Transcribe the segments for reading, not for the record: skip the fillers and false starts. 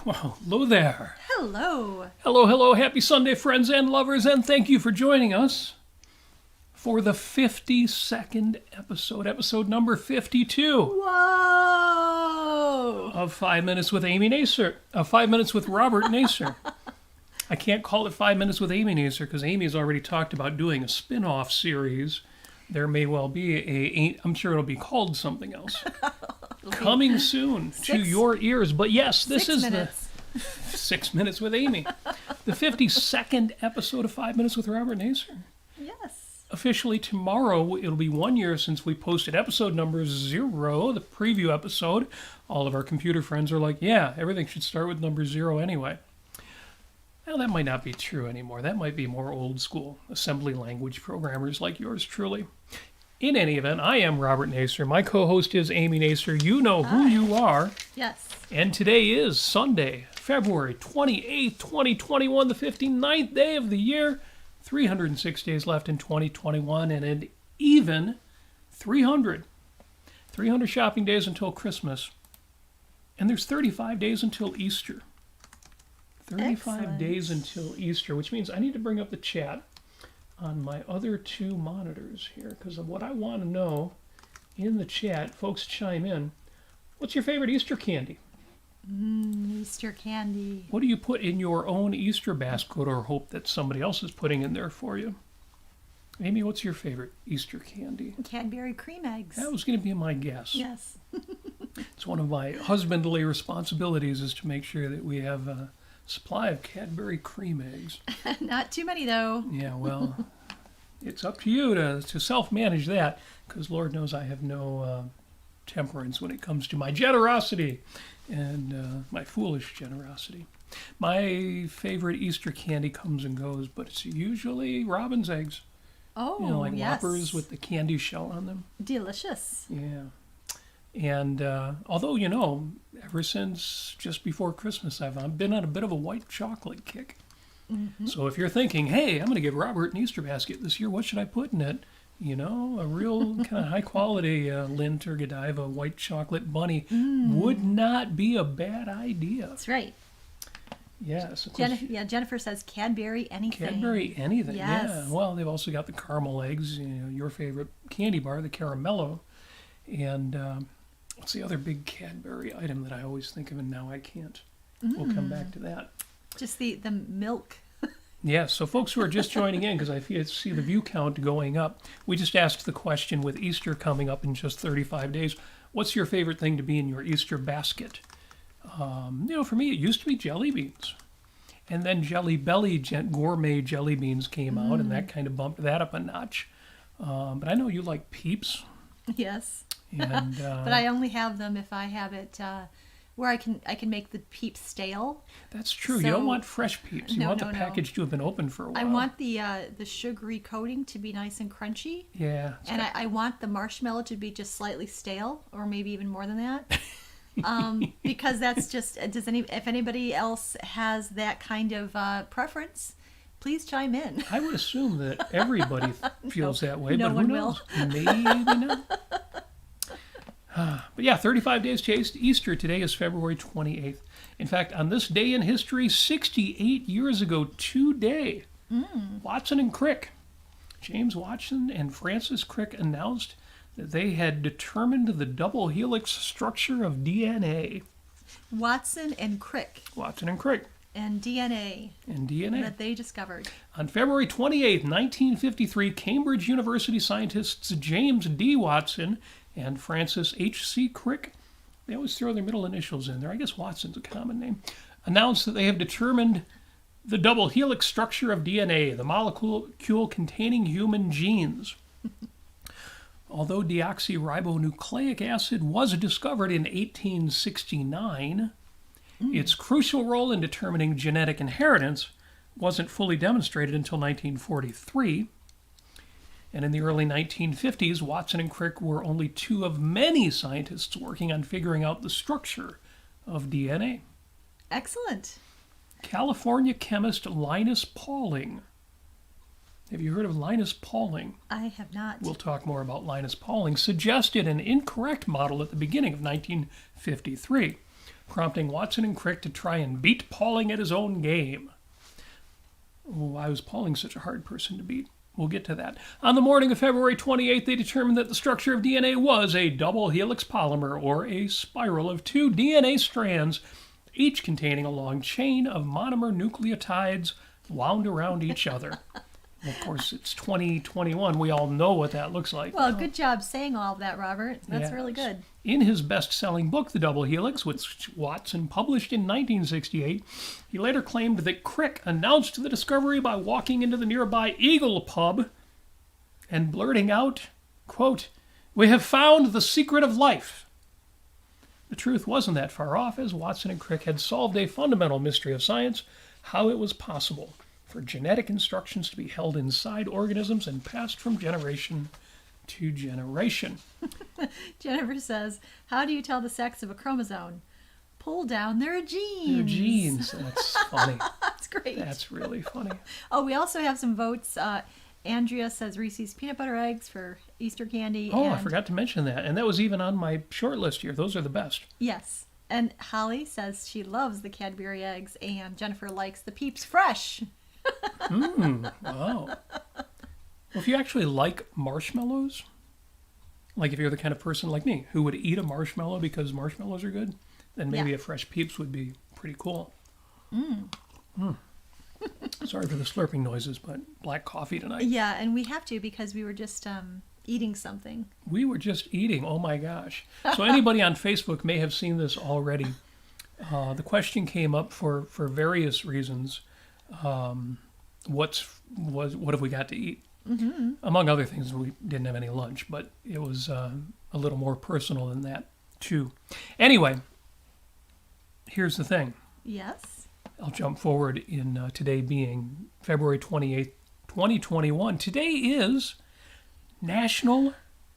Well, hello there. Hello. Hello, hello. Happy Sunday, friends and lovers, and thank you for joining us for the 52nd episode number 52 Whoa. of 5 Minutes with Amy Nasir, 5 Minutes with Robert Nasir. I can't call it 5 Minutes with Amy Nasir because Amy's already talked about doing a spin-off series. There may well be I'm sure it'll be called something else. Coming soon to your ears. But yes, this is the 6 Minutes with Amy. The 52nd episode of 5 Minutes with Robert Nasir. Yes. Officially tomorrow, it'll be 1 year since we posted episode number 0, the preview episode. All of our computer friends are like, yeah, everything should start with number 0 anyway. Well, that might not be true anymore. That might be more old school assembly language programmers like yours truly. In any event, I am Robert Nasir. My co-host is Amy Nasir. You know who you are. Yes. And today is Sunday, February 28th, 2021, the 59th day of the year. 306 days left in 2021 and an even 300 shopping days until Christmas. And there's 35 days until Easter. 35 Excellent. days until Easter, which means I need to bring up the chat on my other two monitors here, because of what I want to know in the chat. Folks chime in. What's your favorite Easter candy? Easter candy. What do you put in your own Easter basket or hope that somebody else is putting in there for you? Amy, what's your favorite Easter candy? Cadbury cream eggs. That was going to be my guess. Yes. It's one of my husbandly responsibilities is to make sure that we have a supply of Cadbury cream eggs. Not too many, though. Yeah, well, it's up to you to self-manage that, because Lord knows I have no temperance when it comes to my generosity and my foolish generosity. My favorite Easter candy comes and goes, but it's usually robin's eggs. Oh, You know, like yes. Whoppers with the candy shell on them. Delicious. Yeah. And although, you know, ever since just before Christmas, I've been on a bit of a white chocolate kick. Mm-hmm. So if you're thinking, hey, I'm going to give Robert an Easter basket this year, what should I put in it? You know, a real kind of high-quality Lindt or Godiva white chocolate bunny would not be a bad idea. That's right. Yes. Of course, Jennifer says Cadbury anything. Cadbury anything, Yes. yeah. Well, they've also got the caramel eggs, you know, your favorite candy bar, the Caramello. And what's the other big Cadbury item that I always think of and now I can't? We'll come back to that. Just the milk. Yeah, so folks who are just joining in, because I see the view count going up, we just asked the question with Easter coming up in just 35 days, what's your favorite thing to be in your Easter basket? You know, for me, it used to be jelly beans. And then Jelly Belly gourmet jelly beans came out, and that kind of bumped that up a notch. But I know you like Peeps. Yes. And, But I only have them if I have it where I can make the Peeps stale. That's true. So- you don't want fresh Peeps. You No, want no, the no. package to have been open for a while. I want the sugary coating to be nice and crunchy. Yeah. And I want the marshmallow to be just slightly stale, or maybe even more than that. Because that's just, if anybody else has that kind of preference, please chime in. I would assume that everybody feels that way, no but who one knows? Maybe not. But yeah, 35 days to Easter. Today is February 28th. In fact, on this day in history, 68 years ago today, Watson and Crick, James Watson and Francis Crick announced that they had determined the double helix structure of DNA. Watson and Crick Watson and Crick. and DNA And DNA. that they discovered. On February 28, 1953, Cambridge University scientists James D. Watson and Francis H.C. Crick, they always throw their middle initials in there, I guess Watson's a common name, announced that they have determined the double helix structure of DNA, the molecule containing human genes. Although deoxyribonucleic acid was discovered in 1869, its crucial role in determining genetic inheritance wasn't fully demonstrated until 1943. And in the early 1950s, Watson and Crick were only two of many scientists working on figuring out the structure of DNA. Excellent. California chemist Linus Pauling. Have you heard of Linus Pauling? I have not. We'll talk more about Linus Pauling. Suggested an incorrect model at the beginning of 1953. prompting Watson and Crick to try and beat Pauling at his own game. Why was Pauling such a hard person to beat? We'll get to that. On the morning of February 28th, they determined that the structure of DNA was a double helix polymer, or a spiral of 2 DNA strands, each containing a long chain of monomer nucleotides wound around each other. Of course, it's 2021. We all know what that looks like. Well, good job saying all of that, Robert. That's Yes. really good. In his best-selling book, The Double Helix, which Watson published in 1968, he later claimed that Crick announced the discovery by walking into the nearby Eagle pub and blurting out, quote, "We have found the secret of life." The truth wasn't that far off, as Watson and Crick had solved a fundamental mystery of science, how it was possible for genetic instructions to be held inside organisms and passed from generation to generation. Jennifer says, how do you tell the sex of a chromosome? Pull down their genes. Their genes. That's funny. That's great. That's really funny. Oh, we also have some votes. Andrea says Reese's peanut butter eggs for Easter candy. Oh, I and, forgot to mention that. And that was even on my short list here. Those are the best. Yes. And Holly says she loves the Cadbury eggs, and Jennifer likes the Peeps Fresh. Wow. Well, if you actually like marshmallows, like if you're the kind of person like me who would eat a marshmallow because marshmallows are good, then maybe Yeah. a fresh Peeps would be pretty cool. Sorry for the slurping noises, but black coffee tonight. Yeah, and we have to because we were just eating something. We were just eating. Oh my gosh. So anybody on Facebook may have seen this already. The question came up for various reasons. What have we got to eat? Mm-hmm. Among other things, we didn't have any lunch, but it was a little more personal than that too. Anyway, here's the thing. Yes. I'll jump forward in today being February 28th, 2021. Today is National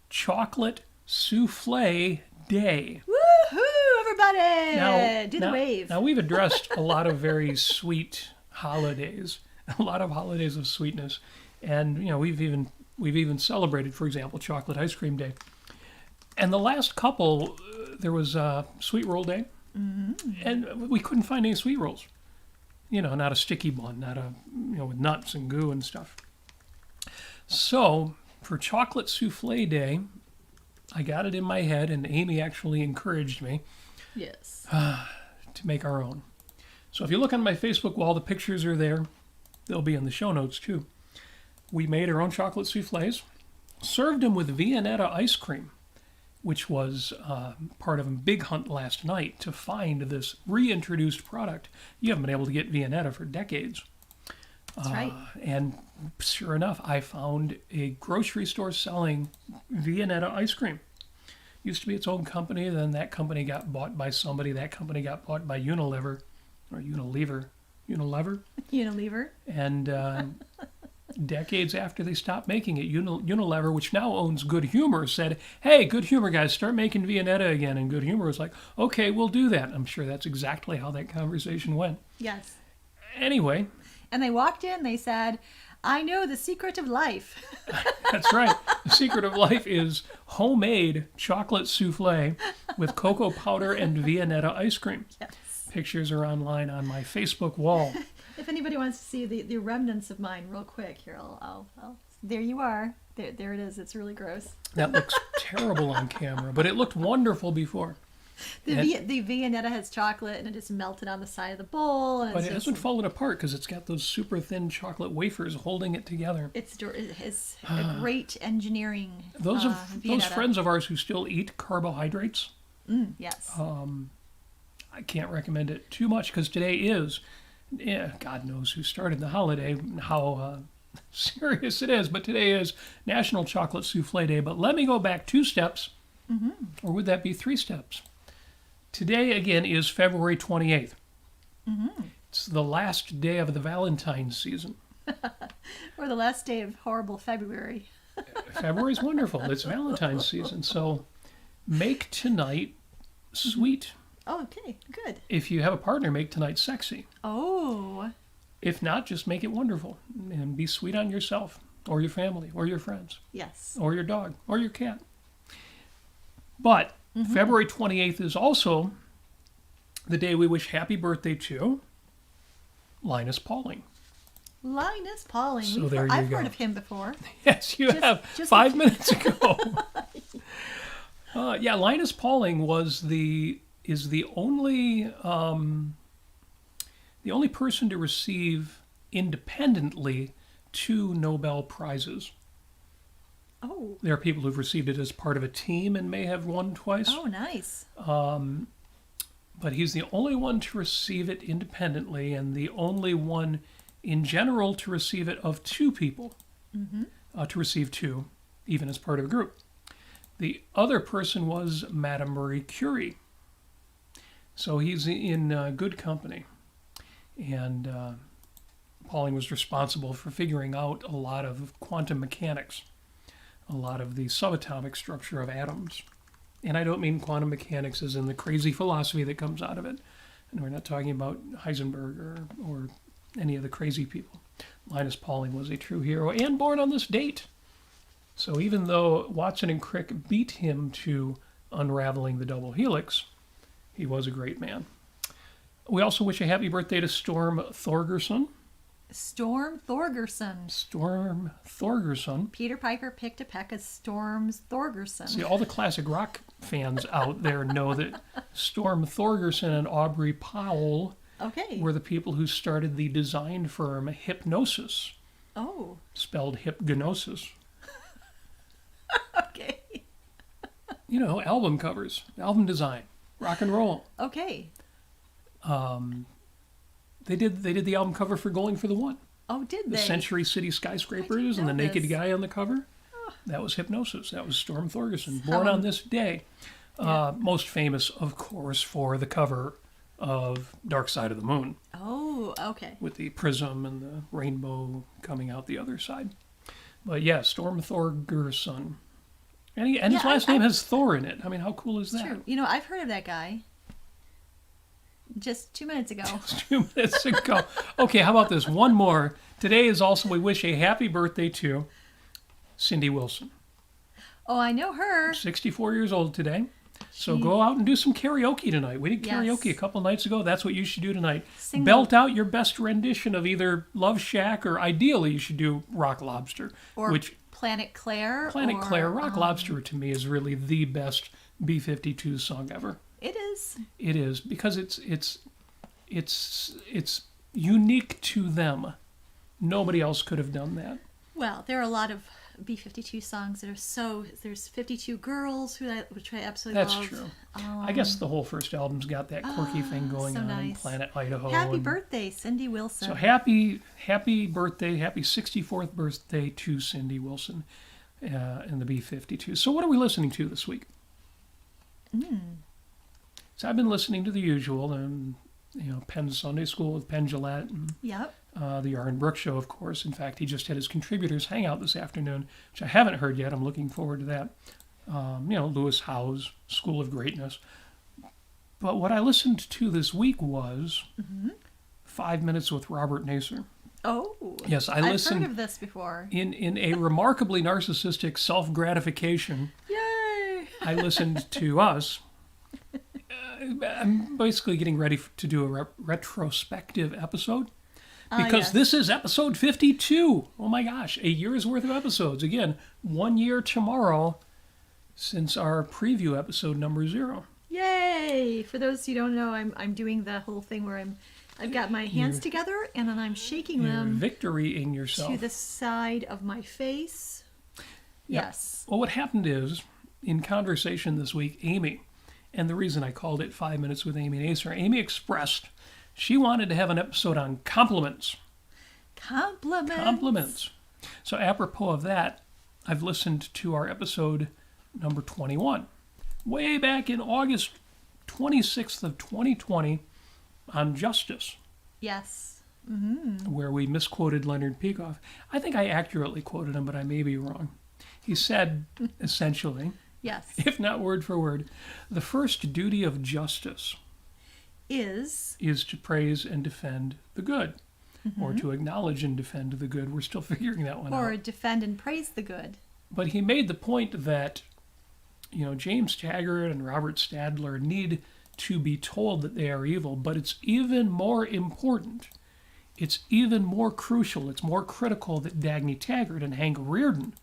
Chocolate Soufflé Day. Woohoo, everybody! Do the wave. Now, we've addressed a lot of very sweet holidays, a lot of holidays of sweetness. And, you know, we've even celebrated, for example, Chocolate Ice Cream Day. And the last couple, there was Sweet Roll Day. Mm-hmm. And we couldn't find any sweet rolls. You know, not a sticky bun, not a, you know, with nuts and goo and stuff. So, for Chocolate Souffle Day, I got it in my head, and Amy actually encouraged me Yes. to make our own. So if you look on my Facebook wall, the pictures are there. They'll be in the show notes, too. We made our own chocolate soufflés, served them with Viennetta ice cream, which was part of a big hunt last night to find this reintroduced product. You haven't been able to get Viennetta for decades. That's right. And sure enough, I found a grocery store selling Viennetta ice cream. Used to be its own company, then that company got bought by somebody. That company got bought by Unilever. And decades after they stopped making it, Unilever, which now owns Good Humor, said, "Hey, Good Humor guys, start making Viennetta again." And Good Humor was like, "Okay, we'll do that." I'm sure that's exactly how that conversation went. Yes. Anyway, And they walked in, they said, I know the secret of life. that's right. The secret of life is homemade chocolate souffle with cocoa powder and Viennetta ice cream. Yes. Pictures are online on my Facebook wall. If anybody wants to see the remnants of mine real quick, here, I'll there you are. There it is. It's really gross. That looks terrible on camera, but it looked wonderful before. The Viennetta has chocolate, and it just melted on the side of the bowl. And But it hasn't fallen apart because it's got those super thin chocolate wafers holding it together. It's a great engineering. Those Viennetta. friends of ours who still eat carbohydrates, Yes. I can't recommend it too much because today is, God knows who started the holiday, how serious it is, but today is National Chocolate Souffle Day. But let me go back 2 steps, or would that be 3 steps? Today, again, is February 28th. It's the last day of the Valentine's season. Or the last day of horrible February. February's wonderful. It's Valentine's season. So make tonight sweet. Oh, okay, good. If you have a partner, make tonight sexy. Oh. If not, just make it wonderful. And be sweet on yourself, or your family, or your friends, Yes. or your dog, or your cat. But February 28th is also the day we wish happy birthday to Linus Pauling. Linus Pauling. So there you I've go. heard of him before. Yes, you have. just 5 minutes ago. Yeah, Linus Pauling is the only person to receive independently 2 Nobel Prizes. Oh. There are people who've received it as part of a team and may have won twice. Oh, nice. But he's the only one to receive it independently and the only one in general to receive it of 2 people. To receive 2, even as part of a group. The other person was Madame Marie Curie. So he's in good company. And Pauling was responsible for figuring out a lot of quantum mechanics, a lot of the subatomic structure of atoms. And I don't mean quantum mechanics as in the crazy philosophy that comes out of it. And we're not talking about Heisenberg or any of the crazy people. Linus Pauling was a true hero and born on this date. So even though Watson and Crick beat him to unraveling the double helix, he was a great man. We also wish a happy birthday to Storm Thorgerson. Storm Thorgerson. Storm Thorgerson. Peter Piper picked a peck of Storms Thorgerson. See, all the classic rock fans out there know that Storm Thorgerson and Aubrey Powell were the people who started the design firm Hypnosis. Oh. Spelled hypnosis. Okay. You know, album covers, album design, rock and roll. Okay. They did the album cover for Going for the One. Oh, did they? The Century City Skyscrapers and the naked guy on the cover. That was Hypnosis. That was Storm Thorgerson, born on this day. Most famous, of course, for the cover of Dark Side of the Moon. Oh, okay. With the prism and the rainbow coming out the other side. But yeah, Storm Thorgerson. And his last name has Thor in it. I mean, how cool is that? True. You know, I've heard of that guy. Just 2 minutes ago. 2 minutes ago. Okay, how about this? One more. Today is also, we wish a happy birthday to Cindy Wilson. Oh, I know her. 64 years old today. So go out and do some karaoke tonight. We did karaoke a Yes. couple nights ago. That's what you should do tonight. Sing Belt out your best rendition of either Love Shack or ideally you should do Rock Lobster. Or which Planet Claire. Planet Claire, Rock Lobster to me is really the best B-52 song ever. It is. It is because it's unique to them. Nobody else could have done that. Well, there are a lot of B-52 songs that are so... There's 52 Girls, which I absolutely That's love. true. I guess the whole first album's got that quirky thing going so on. nice. Planet Idaho. Happy birthday, Cindy Wilson. So happy birthday, happy 64th birthday to Cindy Wilson in the B-52. So what are we listening to this week? So I've been listening to the usual, and Penn Sunday School with Penn Jillette, and Yep. the Yarn Brook Show, of course. In fact, he just had his contributors hangout this afternoon, which I haven't heard yet. I'm looking forward to that. Lewis Howe's School of Greatness. But what I listened to this week was 5 Minutes with Robert Nasir. Oh. Yes, I've heard of this before. In a remarkably narcissistic self-gratification. Yay! I listened to us. I'm basically getting ready to do a retrospective episode. Because this is episode 52. Oh my gosh, a year's worth of episodes. Again, 1 year tomorrow since our preview episode number 0. Yay! For those who don't know, I'm doing the whole thing where I've got my hands together and then I'm shaking them. Victorying yourself. To the side of my face. Yep. Yes. Well, what happened is, in conversation this week, Amy, and the reason I called it 5 Minutes with Amy Nasir, Amy expressed she wanted to have an episode on compliments. Compliments. So apropos of that, I've listened to our episode number 21, way back in August 26th of 2020 on justice. Yes. Where we misquoted Leonard Peikoff. I think I accurately quoted him, but I may be wrong. He said, essentially, Yes. if not word for word, the first duty of justice is to praise and defend the good, or to acknowledge and defend the good. We're still figuring that one out. Or defend and praise the good. But he made the point that, James Taggart and Robert Stadler need to be told that they are evil, but it's even more important. It's even more crucial, it's more critical that Dagny Taggart and Hank Reardon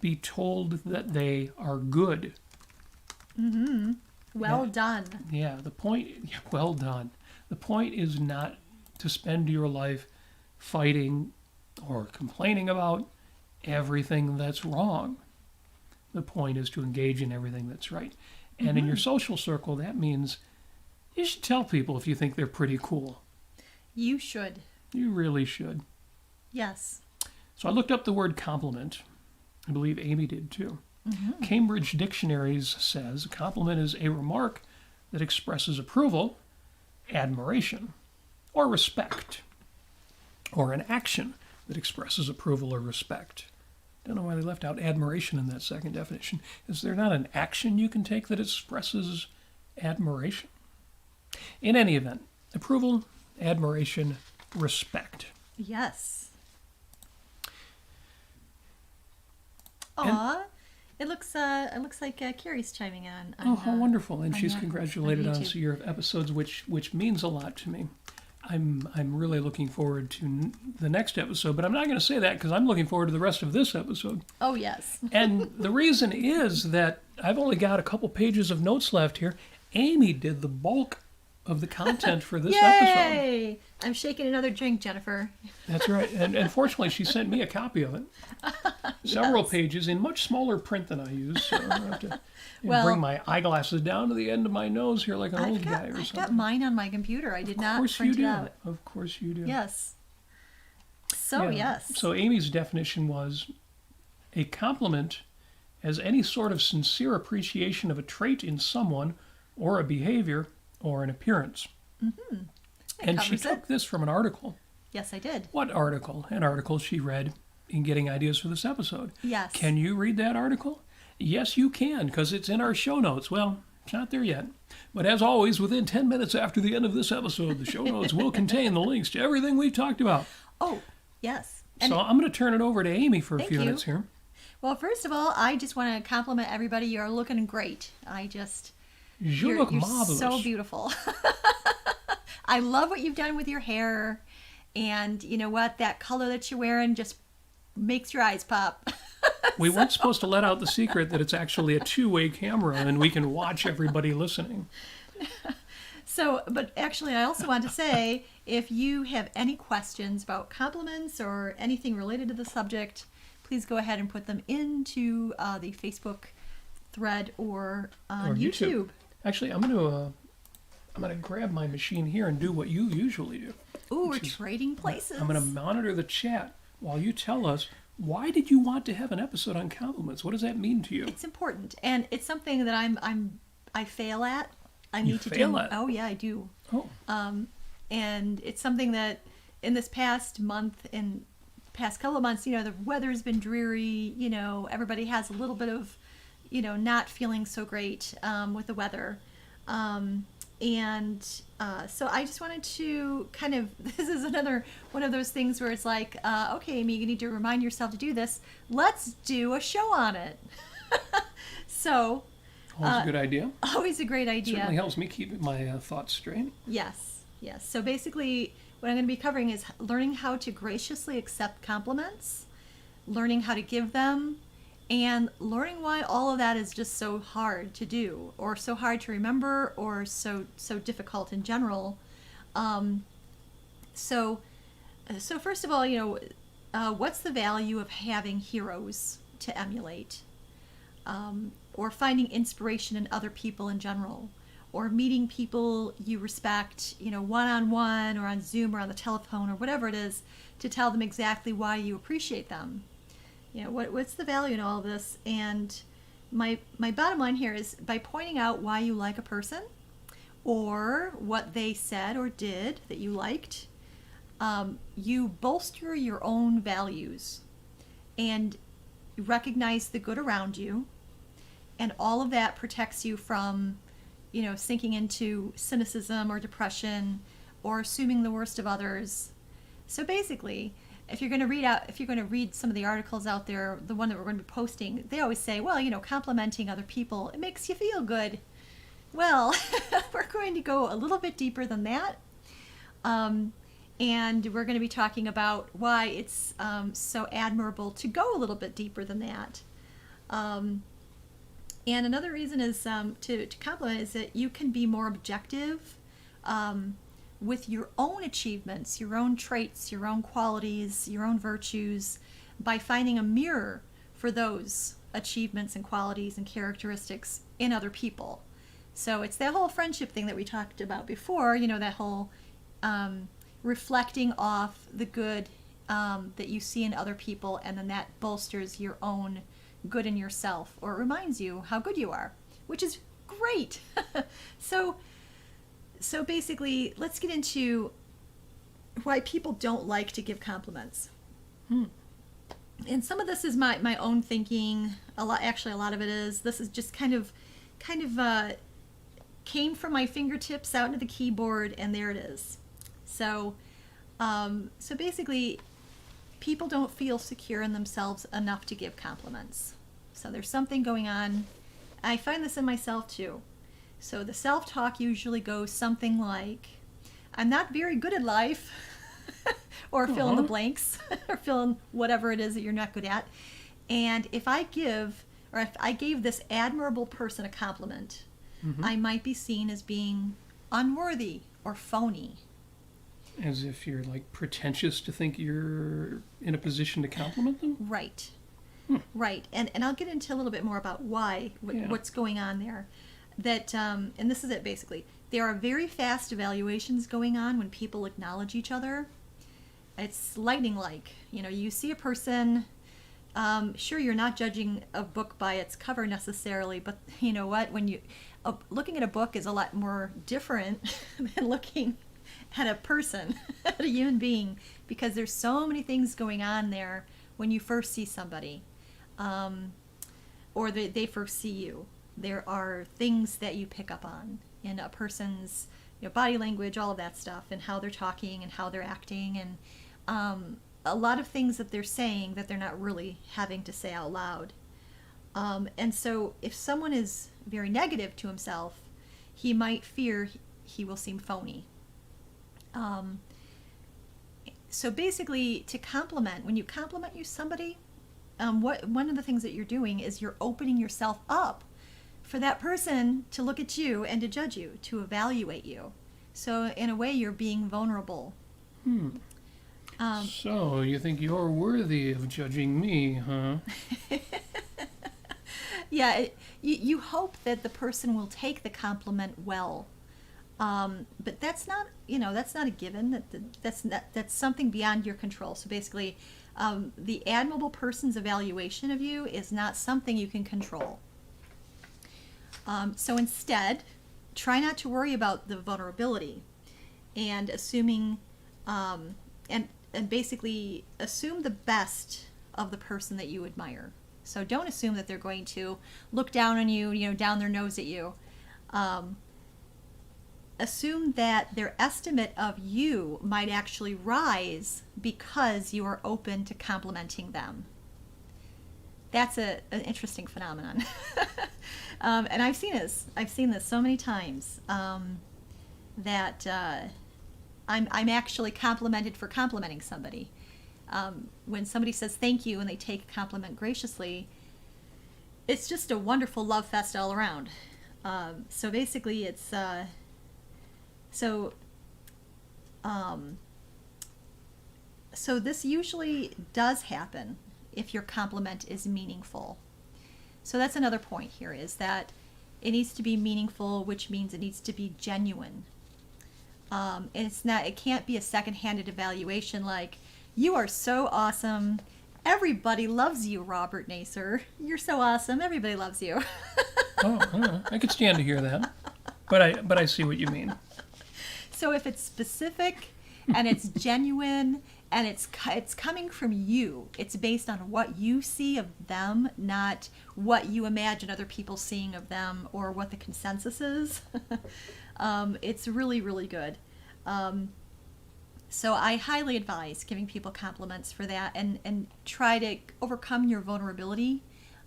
be told that they are good. Mm-hmm. Well done. Yeah, well done. The point is not to spend your life fighting or complaining about everything that's wrong. The point is to engage in everything that's right. And in your social circle, that means you should tell people if you think they're pretty cool. You should. You really should. Yes. So I looked up the word compliment. I believe Amy did too. Mm-hmm. Cambridge Dictionaries says a compliment is a remark that expresses approval, admiration, or respect, or an action that expresses approval or respect. Don't know why they left out admiration in that second definition. Is there not an action you can take that expresses admiration? In any event, approval, admiration, respect. Yes. Aw, it looks like Carrie's chiming in. Oh, how wonderful! And she's on congratulated on YouTube. your episodes, which means a lot to me. I'm really looking forward to the next episode, but I'm not going to say that because I'm looking forward to the rest of this episode. Oh, yes. And the reason is that I've only got a couple pages of notes left here. Amy did the bulk of the content for this episode. Yay! I'm shaking another drink, Jennifer. That's right. And fortunately, she sent me a copy of it. Several pages in much smaller print than I use. So I have to bring my eyeglasses down to the end of my nose here like an old guy or I've something. got mine on my computer. I did not print it out. Of course you do. Yes. So, Yeah. yes. So Amy's definition was a compliment as any sort of sincere appreciation of a trait in someone or a behavior or an appearance. Mm-hmm. And she took this from an article. Yes, I did. What article? An article she read in getting ideas for this episode. Yes. Can you read that article? Yes, you can, because it's in our show notes. Well, it's not there yet. But as always, within 10 minutes after the end of this episode, the show notes will contain the links to everything we've talked about. Oh, yes. So I'm going to turn it over to Amy for a few minutes here. Well, first of all, I just want to compliment everybody. You're looking great. You look marvelous. So beautiful. I love what you've done with your hair. And you know what? That color that you're wearing just makes your eyes pop. We weren't supposed to let out the secret that it's actually a two-way camera and we can watch everybody listening. So, but actually, I also want to say, if you have any questions about compliments or anything related to the subject, please go ahead and put them into the Facebook thread or on YouTube. Actually, I'm going to grab my machine here and do what you usually do. Ooh, we're trading places. I'm going to monitor the chat while you tell us, why did you want to have an episode on compliments? What does that mean to you? It's important, and it's something that I fail at. I need to fail do. at? Oh yeah, I do. Oh. And it's something that in this past month and past couple of months, the weather's been dreary. Everybody has a little bit of, not feeling so great with the weather. So I just wanted to kind of, this is another one of those things where it's like, okay, Amy, you need to remind yourself to do this. Let's do a show on it. So. Always a good idea. Always a great idea. Certainly helps me keep my thoughts straight. Yes. So basically, what I'm going to be covering is learning how to graciously accept compliments, learning how to give them, and learning why all of that is just so hard to do, or so hard to remember, or so difficult in general. So first of all, what's the value of having heroes to emulate? Or finding inspiration in other people in general, or meeting people you respect, one-on-one or on Zoom or on the telephone or whatever it is, to tell them exactly why you appreciate them. What's the value in all of this? And my bottom line here is, by pointing out why you like a person or what they said or did that you liked, you bolster your own values and recognize the good around you. And all of that protects you from, sinking into cynicism or depression or assuming the worst of others. So basically, if you're going to read some of the articles out there, the one that we're going to be posting, they always say, well, complimenting other people, it makes you feel good. Well, we're going to go a little bit deeper than that. And we're going to be talking about why it's so admirable to go a little bit deeper than that. And another reason is to compliment is that you can be more objective with your own achievements, your own traits, your own qualities, your own virtues, by finding a mirror for those achievements and qualities and characteristics in other people. So it's that whole friendship thing that we talked about before, that whole reflecting off the good that you see in other people, and then that bolsters your own good in yourself, or it reminds you how good you are, which is great. So basically, let's get into why people don't like to give compliments. And some of this is my own thinking. A lot of it is. This is just kind of came from my fingertips out into the keyboard, and there it is. So basically, people don't feel secure in themselves enough to give compliments. So there's something going on. I find this in myself too. So the self-talk usually goes something like, I'm not very good at life, or fill in the blanks, or fill in whatever it is that you're not good at. And if I gave this admirable person a compliment, I might be seen as being unworthy or phony. As if you're like pretentious to think you're in a position to compliment them? Right. Right. And I'll get into a little bit more about what's going on there. That and this is it basically. There are very fast evaluations going on when people acknowledge each other. It's lightning-like. You see a person, sure, you're not judging a book by its cover necessarily, but you know what? When looking at a book is a lot more different than looking at a person, at a human being, because there's so many things going on there when you first see somebody, or they first see you. There are things that you pick up on in a person's body language, all of that stuff, and how they're talking and how they're acting, and a lot of things that they're saying that they're not really having to say out loud. And so if someone is very negative to himself, he might fear he will seem phony. So basically, to compliment, when you compliment somebody, one of the things that you're doing is you're opening yourself up for that person to look at you and to judge you, to evaluate you. So in a way, you're being vulnerable. So you think you're worthy of judging me, huh? Yeah, you hope that the person will take the compliment well. But that's not a given. That's something beyond your control. So basically, the admirable person's evaluation of you is not something you can control. So instead, try not to worry about the vulnerability, and assuming, and basically assume the best of the person that you admire. So don't assume that they're going to look down on you, down their nose at you. Assume that their estimate of you might actually rise because you are open to complimenting them. That's an interesting phenomenon. And I've seen this so many times, that I'm actually complimented for complimenting somebody. When somebody says thank you and they take a compliment graciously, it's just a wonderful love fest all around. So basically it's so this usually does happen if your compliment is meaningful. So that's another point here, is that it needs to be meaningful, which means it needs to be genuine. And it can't be a second-handed evaluation like, you are so awesome. Everybody loves you, Robert Nasir. You're so awesome. Everybody loves you. I could stand to hear that, but I see what you mean. So if it's specific and it's genuine and it's coming from you, it's based on what you see of them, not what you imagine other people seeing of them or what the consensus is. It's really, really good. So I highly advise giving people compliments for that, and try to overcome your vulnerability.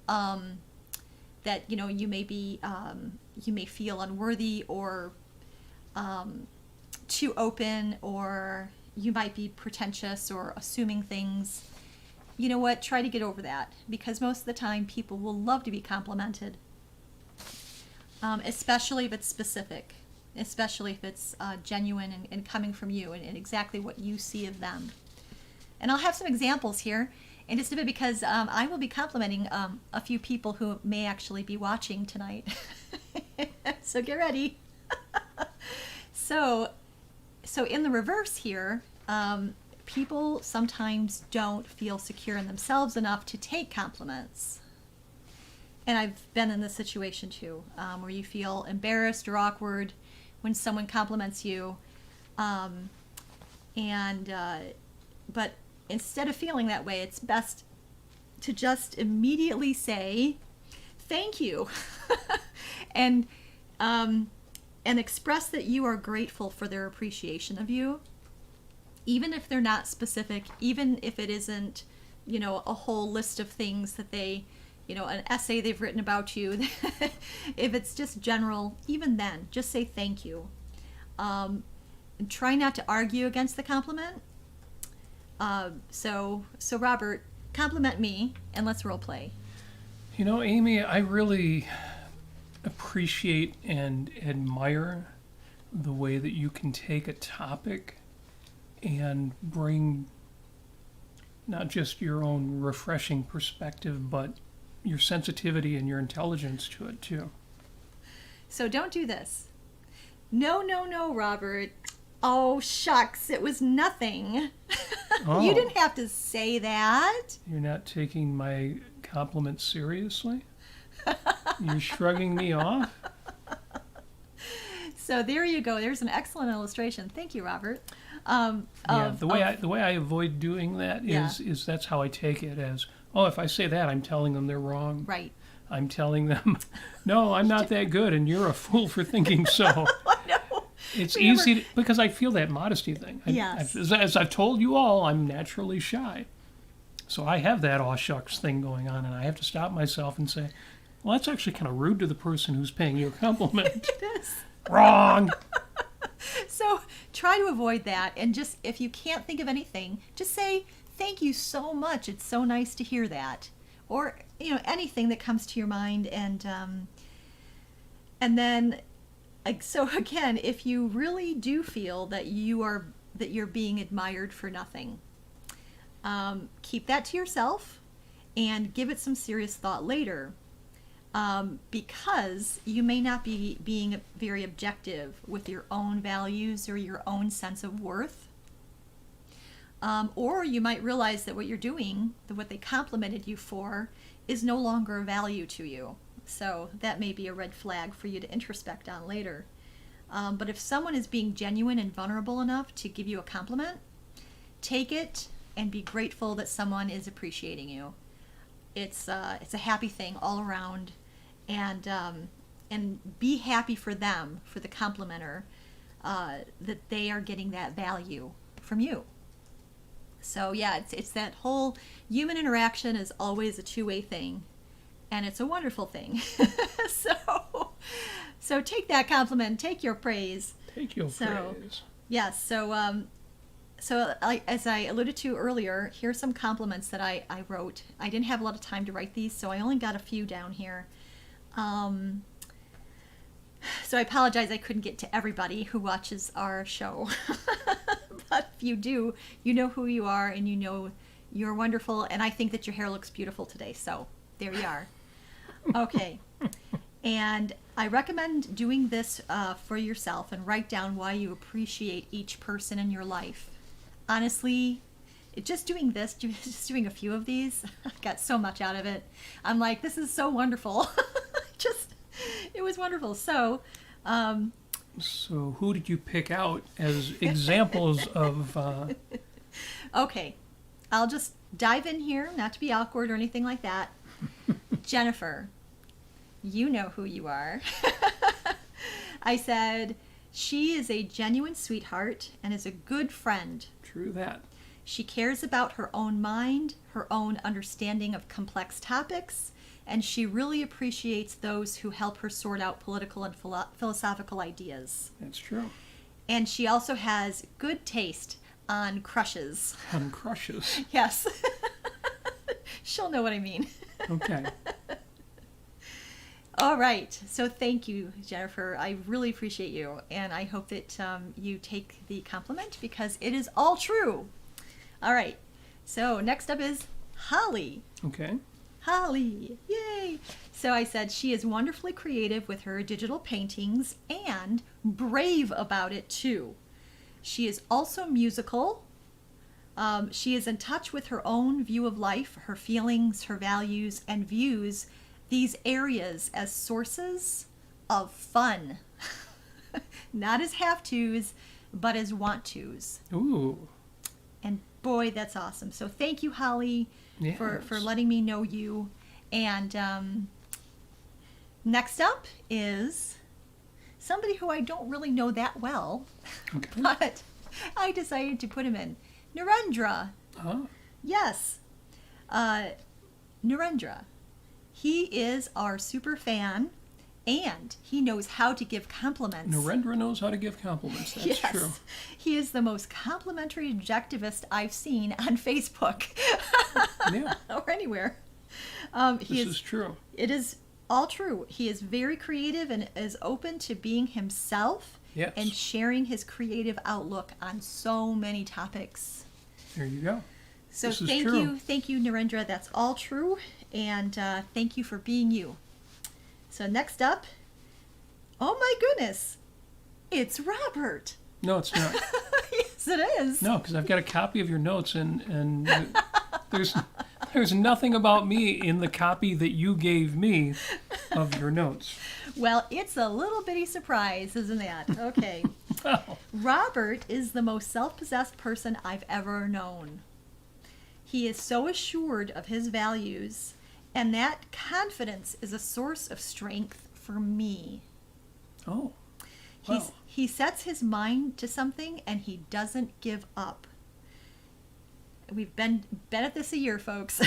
That that you may be you may feel unworthy or too open, or you might be pretentious or assuming things. You know what? Try to get over that, because most of the time people will love to be complimented, especially if it's specific, especially if it's genuine and coming from you and exactly what you see of them. And I'll have some examples here in just a bit, because I will be complimenting a few people who may actually be watching tonight. So get ready. So in the reverse here, people sometimes don't feel secure in themselves enough to take compliments. And I've been in this situation too, where you feel embarrassed or awkward when someone compliments you. But instead of feeling that way, it's best to just immediately say, thank you. and express that you are grateful for their appreciation of you. Even if they're not specific, even if it isn't, a whole list of things that they, an essay they've written about you. If it's just general, even then, just say thank you. And try not to argue against the compliment. So Robert, compliment me and let's role play. Amy, I really appreciate and admire the way that you can take a topic and bring not just your own refreshing perspective, but your sensitivity and your intelligence to it too. So don't do this. No, Robert. Oh, shucks, it was nothing. Oh. You didn't have to say that. You're not taking my compliment seriously? You're shrugging me off? So there you go. There's an excellent illustration. Thank you, Robert. The way I avoid doing that is that's how I take it as, if I say that, I'm telling them they're wrong. Right. I'm telling them, no, I'm not that good, and you're a fool for thinking so. No. It's easy because I feel that modesty thing. Yes. As I've told you all, I'm naturally shy. So I have that aw shucks thing going on, and I have to stop myself and say, well, that's actually kind of rude to the person who's paying you a compliment. It is. Wrong. So try to avoid that, and just, if you can't think of anything, just say, thank you so much. It's so nice to hear that. Or, anything that comes to your mind. And then, so again, if you really do feel that you're being admired for nothing, keep that to yourself and give it some serious thought later. Because you may not be being very objective with your own values or your own sense of worth. Or you might realize that what you're doing, what they complimented you for, is no longer a value to you. So that may be a red flag for you to introspect on later. But if someone is being genuine and vulnerable enough to give you a compliment, take it and be grateful that someone is appreciating you. It's a happy thing all around, and be happy for them, for the complimenter, that they are getting that value from you. So yeah, it's that whole human interaction is always a two-way thing, and it's a wonderful thing. So take that compliment, take your praise. Take your praise. Yes. So as I alluded to earlier, here's some compliments that I wrote. I didn't have a lot of time to write these, so I only got a few down here. So I apologize I couldn't get to everybody who watches our show. But if you do, you know who you are, and you know you're wonderful, and I think that your hair looks beautiful today, so there you are. Okay. And I recommend doing this for yourself, and write down why you appreciate each person in your life. Honestly, just doing a few of these, I got so much out of it. I'm like, this is so wonderful. It was wonderful. So who did you pick out as examples of... Okay, I'll just dive in here, not to be awkward or anything like that. Jennifer, you know who you are. I said, she is a genuine sweetheart and is a good friend. True that. She cares about her own mind, her own understanding of complex topics, and she really appreciates those who help her sort out political and philosophical ideas. That's true. And she also has good taste on crushes. On crushes. Yes. She'll know what I mean. Okay. All right. So thank you, Jennifer. I really appreciate you. And I hope that you take the compliment because it is all true. All right. So next up is Holly. Okay. Holly. Yay. So I said she is wonderfully creative with her digital paintings and brave about it too. She is also musical. She is in touch with her own view of life, her feelings, her values, and views these areas as sources of fun. Not as have-tos, but as want-tos. Ooh. And boy, that's awesome. So thank you, Holly, Yes. for letting me know you. And next up is somebody who I don't really know that well, Okay. but I decided to put him in. Narendra. Ah. Yes. Narendra. He is our super fan, and he knows how to give compliments. Narendra knows how to give compliments. That's Yes. true. He is the most complimentary adjectivist I've seen on Facebook Yeah. or anywhere. This is true. It is all true. He is very creative and is open to being himself Yes. and sharing his creative outlook on so many topics. There you go. So This is thank true. you, Narendra. That's all true, and thank you for being you. So next up, oh my goodness, it's Robert. No, it's not. Yes, it is. No, because I've got a copy of your notes, and there's nothing about me in the copy that you gave me of your notes. Well, it's a little bitty surprise, isn't that? Okay. Oh. Robert is the most self-possessed person I've ever known. He is so assured of his values, and that confidence is a source of strength for me. Oh. Wow. He sets his mind to something, and he doesn't give up. We've been at this a year, folks.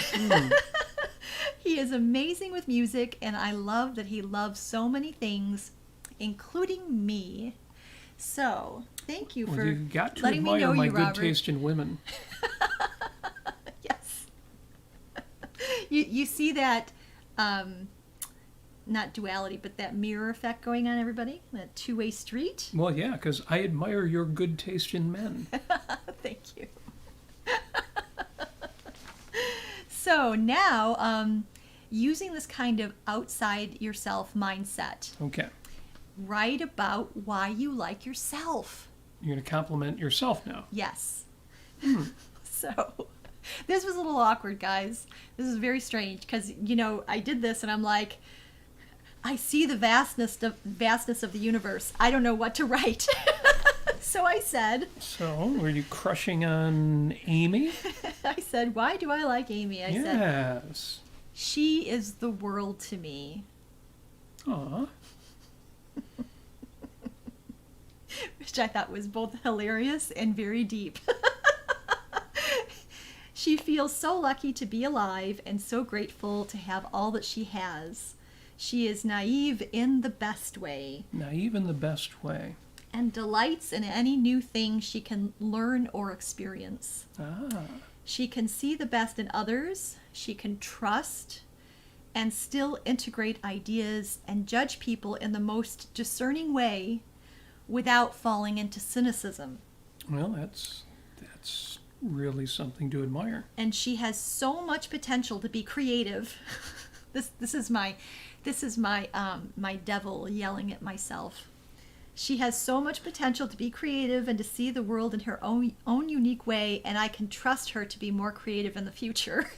He is amazing with music, and I love that he loves so many things, including me. So, thank you Well, for you've got to letting me admire know my you, good Robert. taste in women. Yes. You see that, not duality, but that mirror effect going on, everybody? That two-way street? Well, yeah, because I admire your good taste in men. Thank you. So now, using this kind of outside yourself mindset, Okay. write about why you like yourself. You're going to compliment yourself now. Yes. So this was a little awkward, guys. This is very strange because, I did this and I'm like, I see the vastness of the universe. I don't know what to write. So I said, So, were you crushing on Amy? why do I like Amy? I said, Yes. she is the world to me. Aw. Which I thought was both hilarious and very deep. She feels so lucky to be alive and so grateful to have all that she has. She is naive in the best way Naive in the best way. and delights in any new thing she can learn or experience. Ah. She can see the best in others, she can trust, and still integrate ideas and judge people in the most discerning way without falling into cynicism. Well, that's really something to admire. And she has so much potential to be creative. This is my my devil yelling at myself. She has so much potential to be creative and to see the world in her own unique way, and I can trust her to be more creative in the future.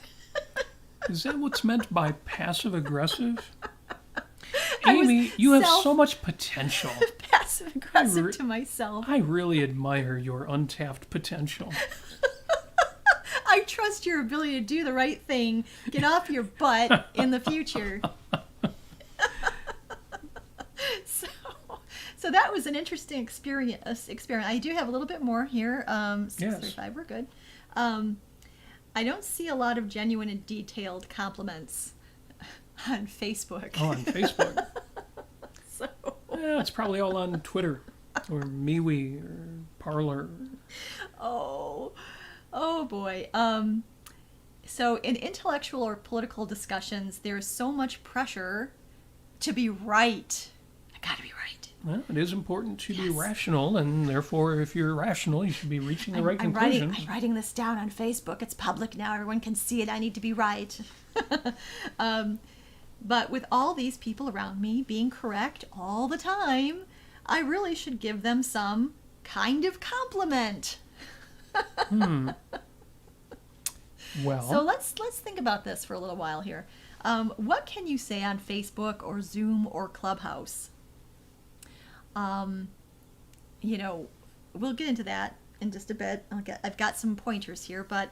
Is that what's meant by passive aggressive? Amy, you have so much potential. Passive aggressive to myself. I really admire your untapped potential. I trust your ability to do the right thing, get off your butt So that was an interesting experience. I do have a little bit more here. 635, we're good. I don't see a lot of genuine and detailed compliments on Facebook. Oh, on Facebook. So Yeah, it's probably all on Twitter or MeWe or Parler. oh boy. So in intellectual or political discussions, there's so much pressure to be right. I gotta be right. Well, it is important to be Yes. rational, and therefore, if you're rational, you should be reaching the right conclusions. I'm writing this down on Facebook. It's public now. Everyone can see it. I need to be right. But with all these people around me being correct all the time, I really should give them some kind of compliment. Well, So let's think about this for a little while here. What can you say on Facebook or Zoom or Clubhouse? We'll get into that in just a bit. I've got some pointers here, but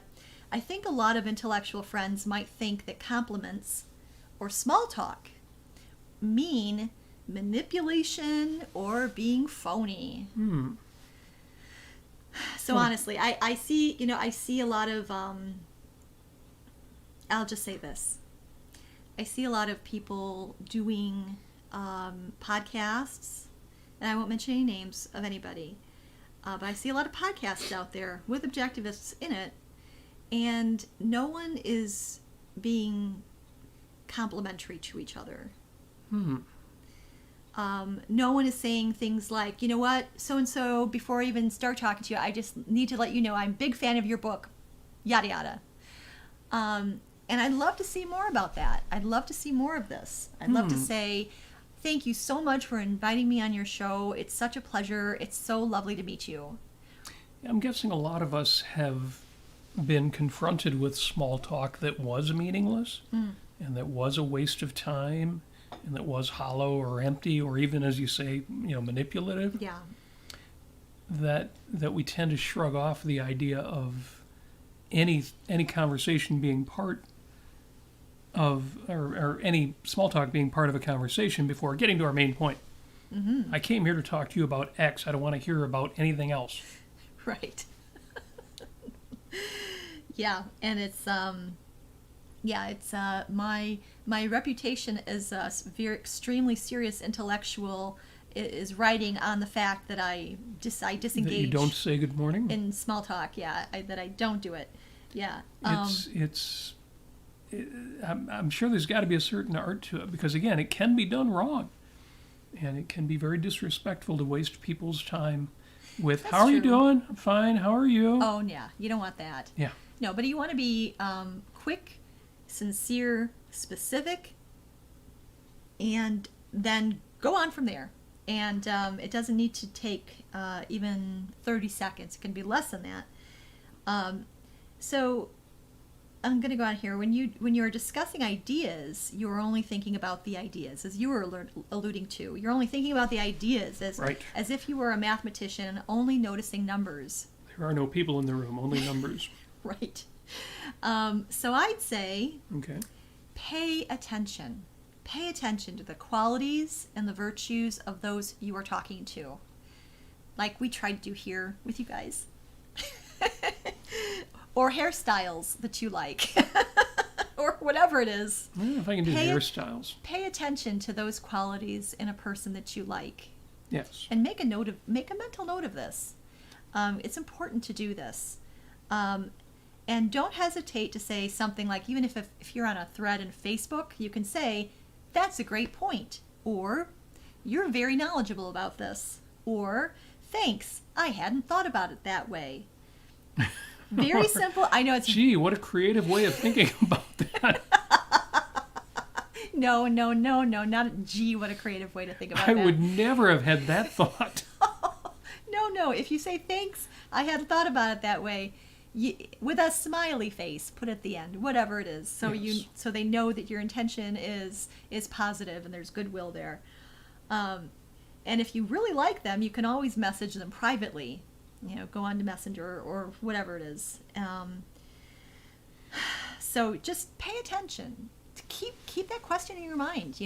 I think a lot of intellectual friends might think that compliments or small talk mean manipulation or being phony. So honestly, I see a lot of, I'll just say this. I see a lot of people doing podcasts, and I won't mention any names of anybody, but I see a lot of podcasts out there with objectivists in it, and no one is being complimentary to each other. No one is saying things like, you know what, so-and-so, before I even start talking to you, I just need to let you know I'm a big fan of your book, yada yada. And I'd love to see more about that. I'd love to see more of this. I'd love to say, thank you so much for inviting me on your show. It's such a pleasure. It's so lovely to meet you. I'm guessing a lot of us have been confronted with small talk that was meaningless and that was a waste of time and that was hollow or empty or even, as you say, manipulative. Yeah. That we tend to shrug off the idea of any conversation being part of, or any small talk being part of a conversation before getting to our main point. I came here to talk to you about X. I don't want to hear about anything else. Right. Yeah, and it's my reputation as a very extremely serious intellectual is riding on the fact that I disengage. That you don't say good morning? In small talk, yeah, that I don't do it. Yeah. I'm sure there's got to be a certain art to it because, again, it can be done wrong. And it can be very disrespectful to waste people's time with, That's how are you true. doing? I'm fine. How are you? Oh, yeah. You don't want that. Yeah. No, but you want to be quick, sincere, specific, and then go on from there. And it doesn't need to take even 30 seconds. It can be less than that. So I'm going to go on here. When you're discussing ideas, you're only thinking about the ideas, as you were alluding to. You're only thinking about the ideas as if you were a mathematician and only noticing numbers. There are no people in the room, only numbers. Right. So I'd say, Okay. pay attention. Pay attention to the qualities and the virtues of those you are talking to. Like we tried to do here with you guys. Or hairstyles that you like. Or whatever it is. I don't know if I can do hairstyles. Pay attention to those qualities in a person that you like. Yes. And make a mental note of this. It's important to do this. And don't hesitate to say something like, even if you're on a thread in Facebook, you can say, that's a great point. Or, you're very knowledgeable about this. Or, thanks, I hadn't thought about it that way. Very simple. I know it's... Gee, what a creative way of thinking about that. No, not gee, what a creative way to think about I that. would never have had that thought. No, if you say thanks, I hadn't thought about it that way, with a smiley face put at the end, whatever it is, so Yes. so they know that your intention is positive and there's goodwill there. And if you really like them, you can always message them privately. Go on to Messenger or whatever it is. So just pay attention. Keep that question in your mind.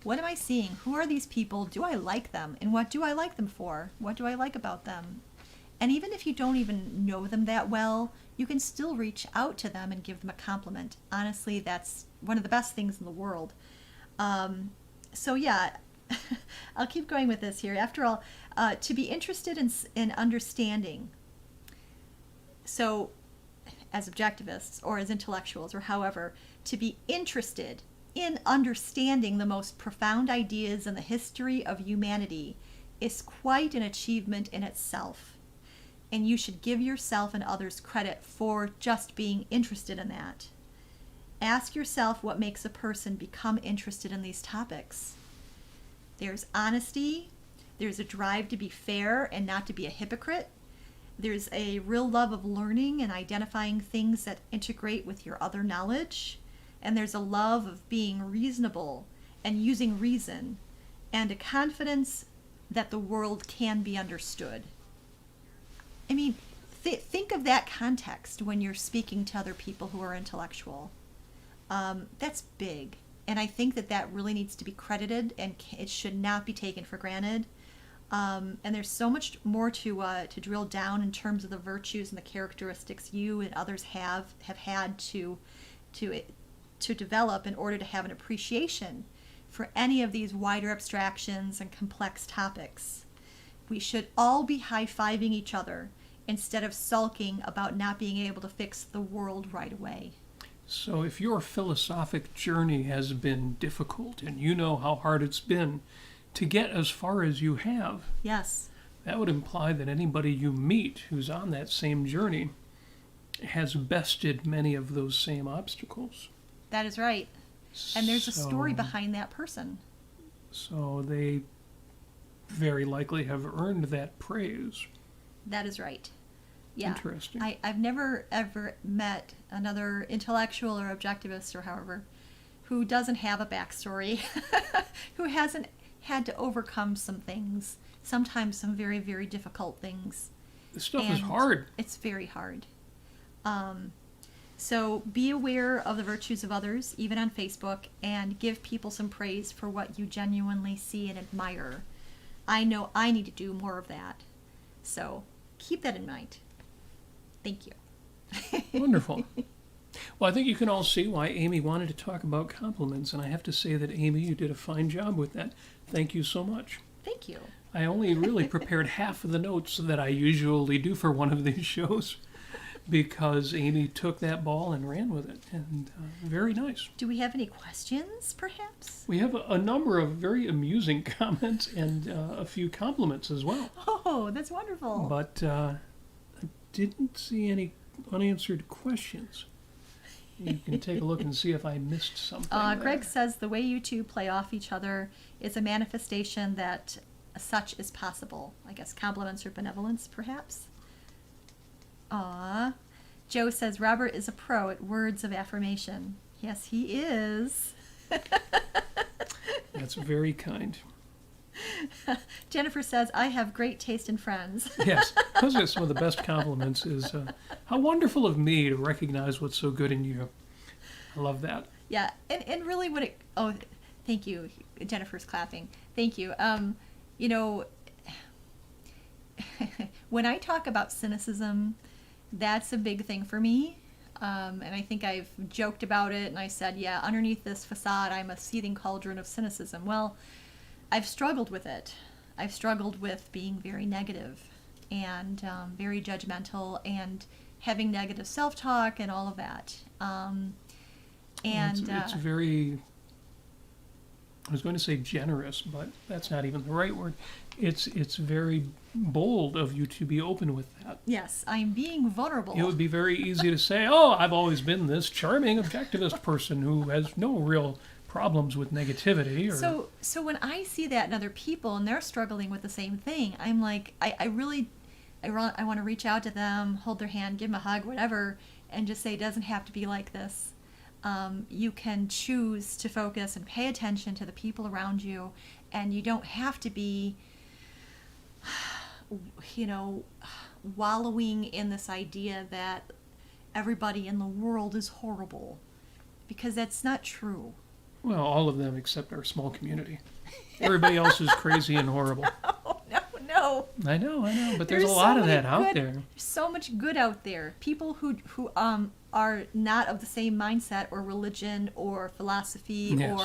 What am I seeing? Who are these people? Do I like them? And what do I like them for? What do I like about them? And even if you don't even know them that well, you can still reach out to them and give them a compliment. Honestly, that's one of the best things in the world. So yeah, I'll keep going with this here. After all, to be interested in understanding. So as objectivists or as intellectuals or however, to be interested in understanding the most profound ideas in the history of humanity is quite an achievement in itself. And you should give yourself and others credit for just being interested in that. Ask yourself what makes a person become interested in these topics. There's honesty, there's a drive to be fair and not to be a hypocrite. There's a real love of learning and identifying things that integrate with your other knowledge. And there's a love of being reasonable and using reason, and a confidence that the world can be understood. I mean, think of that context when you're speaking to other people who are intellectual. That's big. And I think that really needs to be credited, and it should not be taken for granted. And there's so much more to drill down in terms of the virtues and the characteristics you and others have had to develop in order to have an appreciation for any of these wider abstractions and complex topics. We should all be high-fiving each other instead of sulking about not being able to fix the world right away. So if your philosophic journey has been difficult and you know how hard it's been to get as far as you have, yes, that would imply that anybody you meet who's on that same journey has bested many of those same obstacles. That is right. And there's a story behind that person. So they very likely have earned that praise. That is right. Yeah. Interesting. I've never ever met another intellectual or objectivist or however who doesn't have a backstory, who hasn't had to overcome some things, sometimes some very, very difficult things. This stuff is hard. It's very hard. So be aware of the virtues of others, even on Facebook, and give people some praise for what you genuinely see and admire. I know I need to do more of that. So keep that in mind. Thank you. Wonderful. Well, I think you can all see why Amy wanted to talk about compliments, and I have to say that, Amy, you did a fine job with that. Thank you so much. Thank you. I only really prepared half of the notes that I usually do for one of these shows, because Amy took that ball and ran with it, and very nice. Do we have any questions, perhaps? We have a number of very amusing comments and a few compliments as well. Oh, that's wonderful. But I didn't see any unanswered questions. You can take a look and see if I missed something. Greg says the way you two play off each other is a manifestation that such is possible. I guess compliments or benevolence, perhaps. Joe says Robert is a pro at words of affirmation. Yes, he is. That's very kind. Jennifer says, I have great taste in friends. Yes, those are some of the best compliments is how wonderful of me to recognize what's so good in you. I love that. Yeah, and really what it... Oh, thank you. Jennifer's clapping. Thank you. When I talk about cynicism, that's a big thing for me. And I think I've joked about it, and I said, yeah, underneath this facade, I'm a seething cauldron of cynicism. Well, I've struggled with it. I've struggled with being very negative and very judgmental and having negative self-talk and all of that. It's very, I was going to say generous, but that's not even the right word. It's very bold of you to be open with that. Yes, I'm being vulnerable. It would be very easy to say, oh, I've always been this charming objectivist person who has no real problems with negativity. Or... So when I see that in other people and they're struggling with the same thing, I'm like, I want to reach out to them, hold their hand, give them a hug, whatever, and just say it doesn't have to be like this. You can choose to focus and pay attention to the people around you, and you don't have to be, wallowing in this idea that everybody in the world is horrible, because that's not true. Well, all of them except our small community. Everybody else is crazy and horrible. Oh, no. I know, but there's a lot of that out there. There's so much good out there. People who are not of the same mindset or religion or philosophy Yes.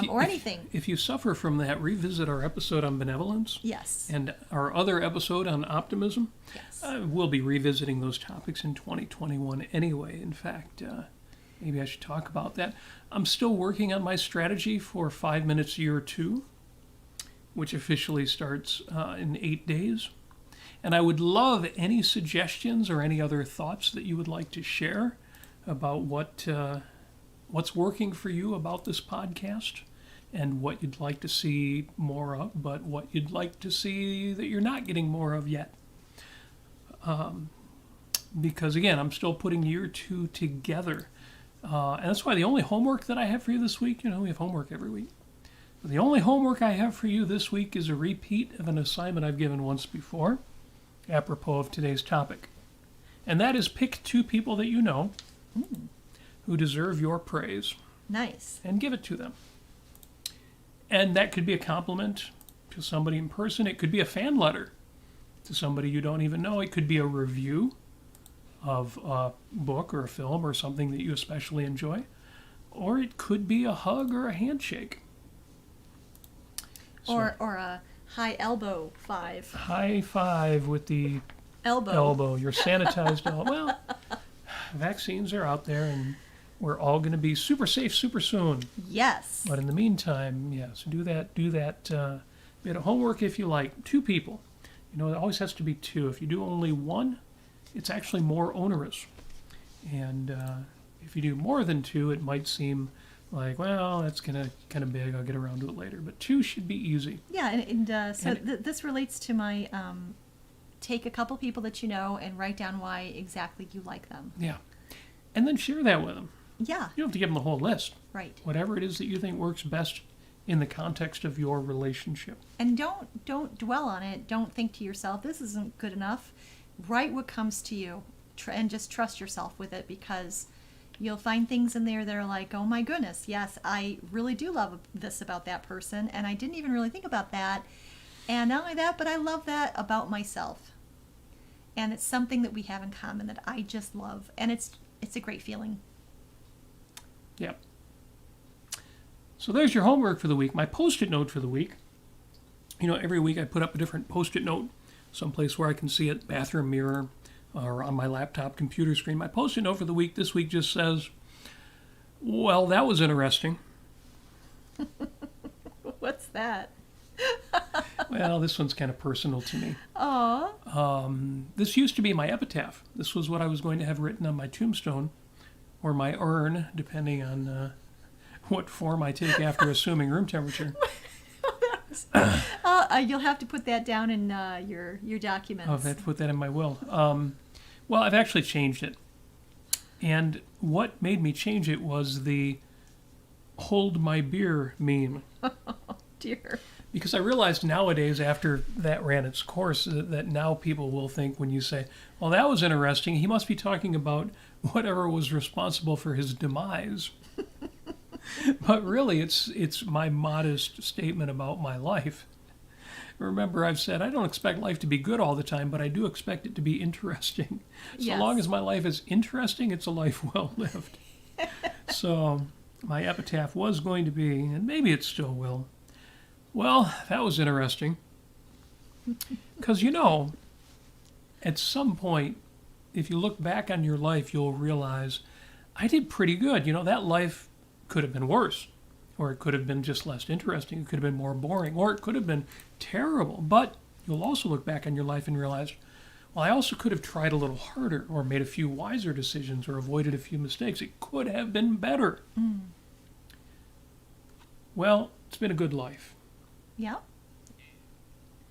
or anything. If you suffer from that, revisit our episode on benevolence. Yes. And our other episode on optimism. Yes. We'll be revisiting those topics in 2021 anyway. In fact, maybe I should talk about that. I'm still working on my strategy for 5 Minutes Year 2, which officially starts in 8 days. And I would love any suggestions or any other thoughts that you would like to share about what's working for you about this podcast and what you'd like to see more of, but what you'd like to see that you're not getting more of yet. Because again, I'm still putting year 2 together. And that's why the only homework that I have for you this week, we have homework every week. But the only homework I have for you this week is a repeat of an assignment I've given once before, apropos of today's topic. And that is pick 2 people that you know who deserve your praise. Nice. And give it to them. And that could be a compliment to somebody in person. It could be a fan letter to somebody you don't even know. It could be a review of a book or a film or something that you especially enjoy. Or it could be a hug or a handshake. Or a high elbow 5. High five with the Elbow. your sanitized elbow. Well, vaccines are out there and we're all going to be super safe super soon. Yes. But in the meantime, yes, do that bit of homework if you like. 2 people. It always has to be 2. If you do only 1, it's actually more onerous. And if you do more than 2, it might seem like, well, that's kind of big. I'll get around to it later. But 2 should be easy. Yeah, this relates to my take a couple people that you know and write down why exactly you like them. Yeah. And then share that with them. Yeah. You don't have to give them the whole list. Right. Whatever it is that you think works best in the context of your relationship. And don't dwell on it. Don't think to yourself, this isn't good enough. Write what comes to you and just trust yourself with it, because you'll find things in there that are like, oh my goodness, yes, I really do love this about that person, and I didn't even really think about that. And not only that, but I love that about myself. And it's something that we have in common that I just love. And it's a great feeling. Yep. So there's your homework for the week. My Post-it note for the week. Every week I put up a different Post-it note, someplace where I can see it, bathroom mirror, or on my laptop computer screen. My Post-it note for the week this week just says, well, that was interesting. What's that? Well, this one's kind of personal to me. Aww. This used to be my epitaph. This was what I was going to have written on my tombstone, or my urn, depending on what form I take after assuming room temperature. You'll have to put that down in your documents. I'll have to put that in my will. Well, I've actually changed it. And what made me change it was the hold my beer meme. Oh, dear. Because I realized nowadays, after that ran its course, that now people will think when you say, well, that was interesting, he must be talking about whatever was responsible for his demise. But really, it's my modest statement about my life. Remember, I've said I don't expect life to be good all the time, but I do expect it to be interesting. Yes. So long as my life is interesting, it's a life well lived. So my epitaph was going to be, and maybe it still will, well, that was interesting. Because, at some point, if you look back on your life, you'll realize I did pretty good. That life could have been worse, or it could have been just less interesting. It could have been more boring, or it could have been terrible. But you'll also look back on your life and realize, well, I also could have tried a little harder, or made a few wiser decisions, or avoided a few mistakes. It could have been better. Mm. Well, it's been a good life. Yeah.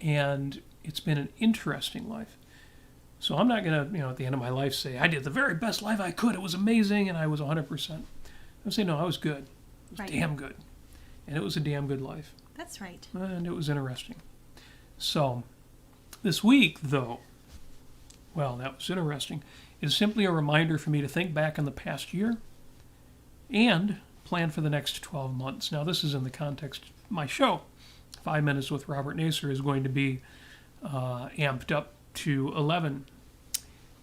And it's been an interesting life. So I'm not going to, at the end of my life say, I did the very best life I could. It was amazing, and I was 100%. I'll say, no, I was good. It was right. damn good. And it was a damn good life. That's right. And it was interesting. So this week, though, well, that was interesting, is simply a reminder for me to think back on the past year and plan for the next 12 months. Now, this is in the context of my show. 5 Minutes with Robert Nasir is going to be amped up to 11.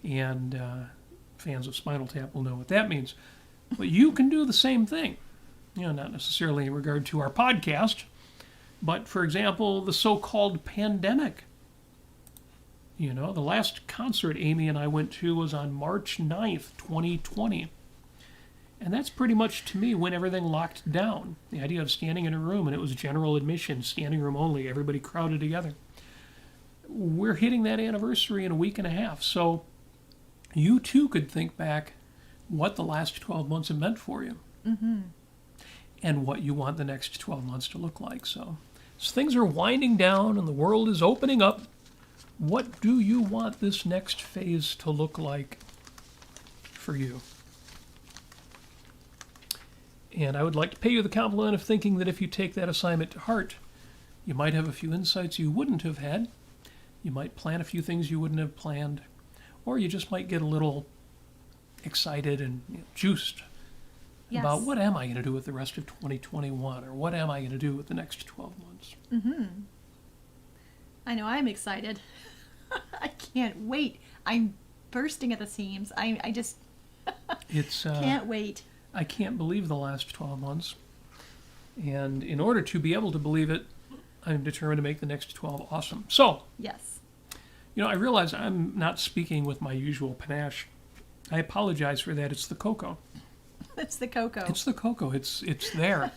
And fans of Spinal Tap will know what that means. But you can do the same thing. Not necessarily in regard to our podcast, but, for example, the so-called pandemic. The last concert Amy and I went to was on March 9th, 2020. And that's pretty much, to me, when everything locked down. The idea of standing in a room, and it was general admission, standing room only, everybody crowded together. We're hitting that anniversary in a week and a half. So you, too, could think back what the last 12 months have meant for you. Mm-hmm. And what you want the next 12 months to look like. So as things are winding down and the world is opening up, what do you want this next phase to look like for you? And I would like to pay you the compliment of thinking that if you take that assignment to heart, you might have a few insights you wouldn't have had. You might plan a few things you wouldn't have planned. Or you just might get a little excited and juiced about what am I going to do with the rest of 2021, or what am I going to do with the next 12 months. Mm-hmm. I know I'm excited. I can't wait. I'm bursting at the seams. I just can't wait. I can't believe the last 12 months. And in order to be able to believe it, I'm determined to make the next 12 awesome. So, yes. I realize I'm not speaking with my usual panache. I apologize for that. It's the cocoa. It's the cocoa. It's the cocoa. It's there.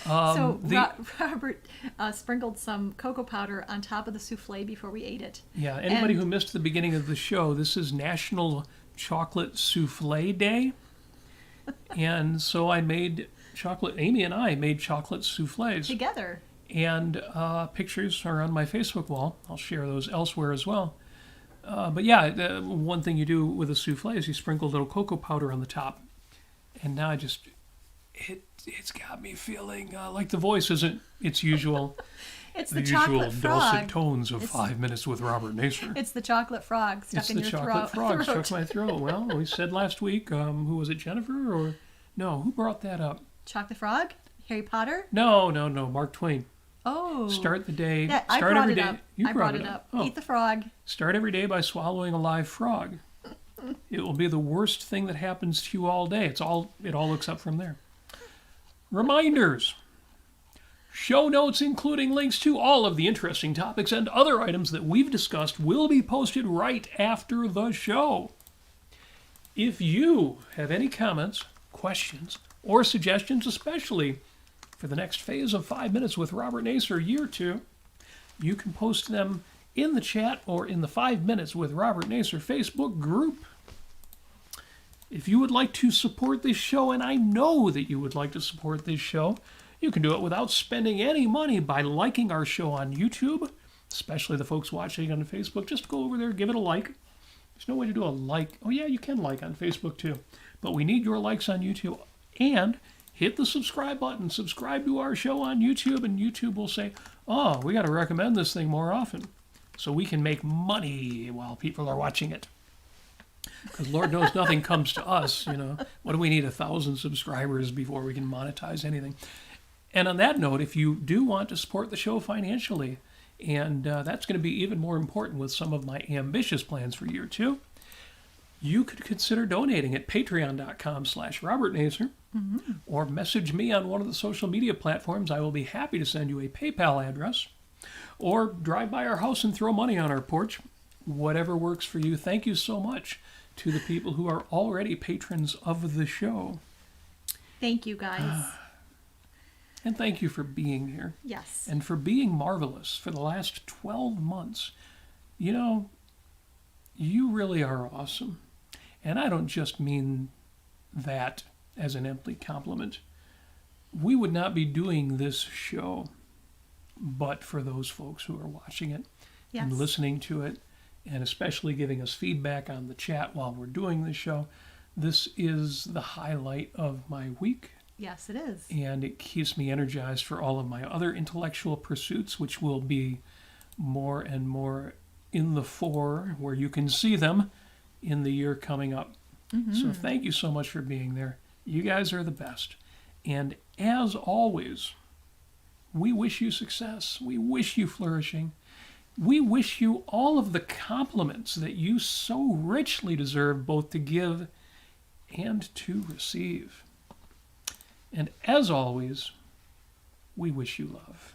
Robert sprinkled some cocoa powder on top of the souffle before we ate it. Yeah, anybody who missed the beginning of the show, this is National Chocolate Soufflé Day. And so Amy and I made chocolate soufflés. Together. And pictures are on my Facebook wall. I'll share those elsewhere as well. But yeah, one thing you do with a soufflé is you sprinkle a little cocoa powder on the top. And now it's got me feeling like the voice isn't its usual. It's the chocolate frog. Dulcet tones of 5 Minutes with Robert Nasir. It's the chocolate frog stuck in your throat. It's the chocolate frog stuck in my throat. Well, we said last week, who was it, Jennifer? Or no, who brought that up? Chocolate frog? Harry Potter? No, Mark Twain. Oh. Start the day. Yeah, start every day. I brought it up. Oh. Eat the frog. Start every day by swallowing a live frog. It will be the worst thing that happens to you all day. It all looks up from there. Reminders. Show notes, including links to all of the interesting topics and other items that we've discussed, will be posted right after the show. If you have any comments, questions, or suggestions, especially for the next phase of 5 Minutes with Robert Nasir Year 2, you can post them in the chat or in the 5 Minutes with Robert Nasir Facebook group. If you would like to support this show, and I know that you would like to support this show, you can do it without spending any money by liking our show on YouTube, especially the folks watching on Facebook. Just go over there, give it a like. There's no way to do a like. Oh, yeah, you can like on Facebook, too. But we need your likes on YouTube. And hit the subscribe button. Subscribe to our show on YouTube, and YouTube will say, oh, we got to recommend this thing more often so we can make money while people are watching it. Because Lord knows nothing comes to us, What do we need 1,000 subscribers before we can monetize anything? And on that note, if you do want to support the show financially, and that's going to be even more important with some of my ambitious plans for Year 2, you could consider donating at patreon.com/Robert Nasir, or message me on one of the social media platforms. I will be happy to send you a PayPal address, or drive by our house and throw money on our porch. Whatever works for you. Thank you so much to the people who are already patrons of the show. Thank you, guys. And thank you for being here. Yes. And for being marvelous for the last 12 months. You really are awesome. And I don't just mean that as an empty compliment. We would not be doing this show but for those folks who are watching it and listening to it, and especially giving us feedback on the chat while we're doing the show. This is the highlight of my week. Yes, it is. And it keeps me energized for all of my other intellectual pursuits, which will be more and more in the fore, where you can see them in the year coming up. So thank you so much for being there. You guys are the best. And as always, we wish you success. We wish you flourishing. We wish you all of the compliments that you so richly deserve, both to give and to receive. And as always, we wish you love.